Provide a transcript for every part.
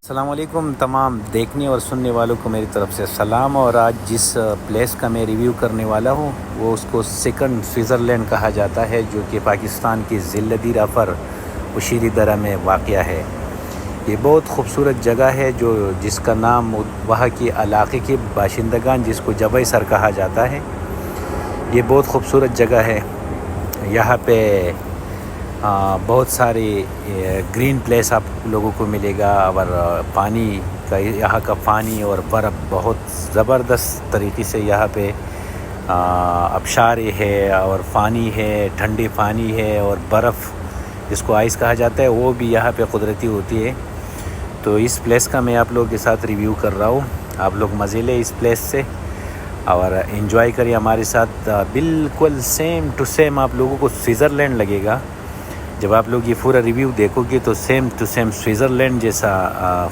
السلام علیکم تمام دیکھنے اور سننے والوں کو میری طرف سے سلام۔ اور آج جس پلیس کا میں ریویو کرنے والا ہوں وہ اس کو سیکنڈ سوئٹزرلینڈ کہا جاتا ہے، جو کہ پاکستان کی ضلع رافر عشیری درہ میں واقع ہے۔ یہ بہت خوبصورت جگہ ہے جس کا نام وہاں کی علاقے کے باشندگان جس کو جبئی سر کہا جاتا ہے۔ یہ بہت خوبصورت جگہ ہے۔ یہاں پہ بہت ساری گرین پلیس آپ لوگوں کو ملے گا، اور پانی کا یہاں کا پانی اور برف بہت زبردست طریقے سے یہاں پہ آبشار ہے اور پانی ہے، ٹھنڈی پانی ہے، اور برف جس کو آئس کہا جاتا ہے وہ بھی یہاں پہ قدرتی ہوتی ہے۔ تو اس پلیس کا میں آپ لوگوں کے ساتھ ریویو کر رہا ہوں۔ آپ لوگ مزے لیں اس پلیس سے اور انجوائے کریے ہمارے ساتھ۔ بالکل سیم ٹو سیم آپ لوگوں کو سوئٹزرلینڈ لگے گا۔ جب آپ لوگ یہ پورا ریویو دیکھو گے تو سیم ٹو سیم سوئٹزرلینڈ جیسا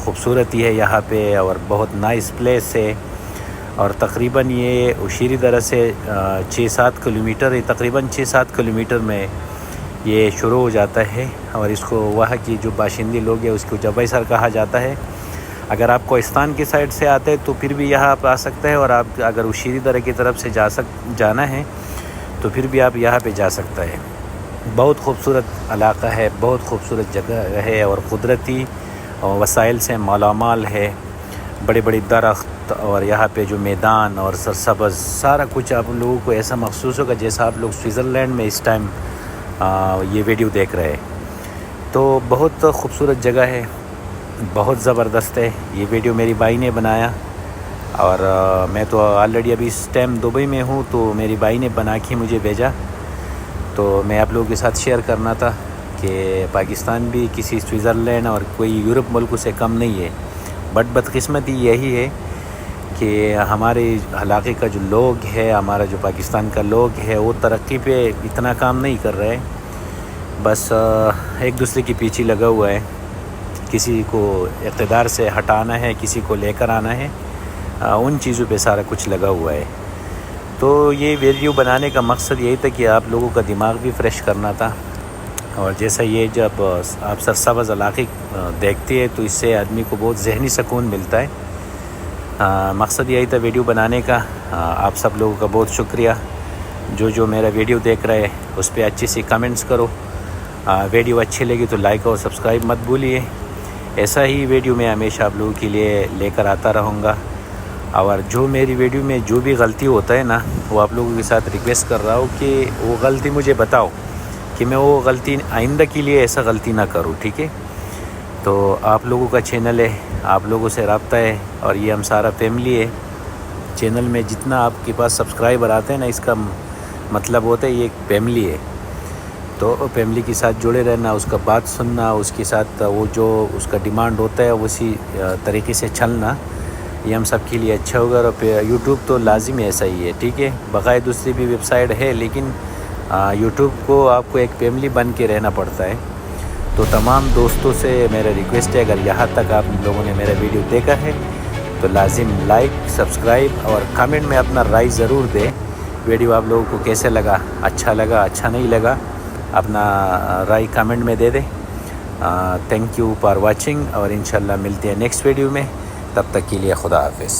خوبصورتی ہے یہاں پہ، اور بہت نائس پلیس ہے۔ اور تقریباً یہ عشیری درہ سے 6-7 کلومیٹر ہے، تقریباً 6-7 کلومیٹر میں یہ شروع ہو جاتا ہے، اور اس کو وہاں کی جو باشندے لوگ ہیں اس کو جبئی سر کہا جاتا ہے۔ اگر آپ کوہستان کی سائڈ سے آتے ہیں تو پھر بھی یہاں آپ آ سکتے ہیں، اور آپ اگر عشیری درہ کی طرف سے جانا ہے تو پھر بھی آپ یہاں پہ جا سکتے ہیں۔ بہت خوبصورت علاقہ ہے، بہت خوبصورت جگہ ہے، اور قدرتی وسائل سے مالا مال ہے۔ بڑے بڑے درخت اور یہاں پہ جو میدان اور سرسبز سارا کچھ آپ لوگوں کو ایسا محسوس ہوگا جیسا آپ لوگ سوئٹزرلینڈ میں اس ٹائم یہ ویڈیو دیکھ رہے ہیں۔ تو بہت خوبصورت جگہ ہے، بہت زبردست ہے۔ یہ ویڈیو میری بھائی نے بنایا، اور میں تو آلریڈی ابھی اس ٹائم دبئی میں ہوں، تو میری بھائی نے بنا کے مجھے بھیجا، تو میں آپ لوگوں کے ساتھ شیئر کرنا تھا کہ پاکستان بھی کسی سوئٹزرلینڈ اور کوئی یورپ ملکوں سے کم نہیں ہے۔ بٹ بدقسمتی یہی ہے کہ ہمارے علاقے کا جو لوگ ہے، ہمارا جو پاکستان کا لوگ ہے، وہ ترقی پہ اتنا کام نہیں کر رہے، بس ایک دوسرے کے پیچھے لگا ہوا ہے۔ کسی کو اقتدار سے ہٹانا ہے، کسی کو لے کر آنا ہے، ان چیزوں پہ سارا کچھ لگا ہوا ہے۔ تو یہ ویڈیو بنانے کا مقصد یہی تھا کہ آپ لوگوں کا دماغ بھی فریش کرنا تھا، اور جیسا یہ جب آپ سرسبز علاقے دیکھتے ہیں تو اس سے آدمی کو بہت ذہنی سکون ملتا ہے۔ مقصد یہی تھا ویڈیو بنانے کا۔ آپ سب لوگوں کا بہت شکریہ جو میرا ویڈیو دیکھ رہے ہیں، اس پہ اچھی سی کمنٹس کرو۔ ویڈیو اچھی لگی تو لائک اور سبسکرائب مت بھولیے۔ ایسا ہی ویڈیو میں ہمیشہ آپ لوگوں کے لیے لے کر آتا رہوں گا، اور جو میری ویڈیو میں جو بھی غلطی ہوتا ہے نا، وہ آپ لوگوں کے ساتھ ریکویسٹ کر رہا ہوں کہ وہ غلطی مجھے بتاؤ، کہ میں وہ غلطی آئندہ کے لیے ایسا غلطی نہ کروں، ٹھیک ہے؟ تو آپ لوگوں کا چینل ہے، آپ لوگوں سے رابطہ ہے، اور یہ ہم سارا فیملی ہے۔ چینل میں جتنا آپ کے پاس سبسکرائبر آتے ہیں نا، اس کا مطلب ہوتا ہے یہ ایک فیملی ہے۔ تو فیملی کے ساتھ جڑے رہنا، اس کا بات سننا، اس کے ساتھ وہ جو اس کا ڈیمانڈ ہوتا ہے اسی طریقے سے چلنا، یہ ہم سب کے لیے اچھا ہوگا۔ اور یوٹیوب تو لازم ایسا ہی ہے، ٹھیک ہے؟ بقائے دوسری بھی ویب سائٹ ہے، لیکن یوٹیوب کو آپ کو ایک فیملی بن کے رہنا پڑتا ہے۔ تو تمام دوستوں سے میرا ریکویسٹ ہے، اگر یہاں تک آپ لوگوں نے میرا ویڈیو دیکھا ہے تو لازم لائک، سبسکرائب اور کمنٹ میں اپنا رائے ضرور دیں۔ ویڈیو آپ لوگوں کو کیسے لگا، اچھا لگا، اچھا نہیں لگا، اپنا رائے کمنٹ میں دے دیں۔ تھینک یو فار واچنگ، اور انشاءاللہ ملتے ہیں نیکسٹ ویڈیو میں۔ تب تک کے لیے خدا حافظ۔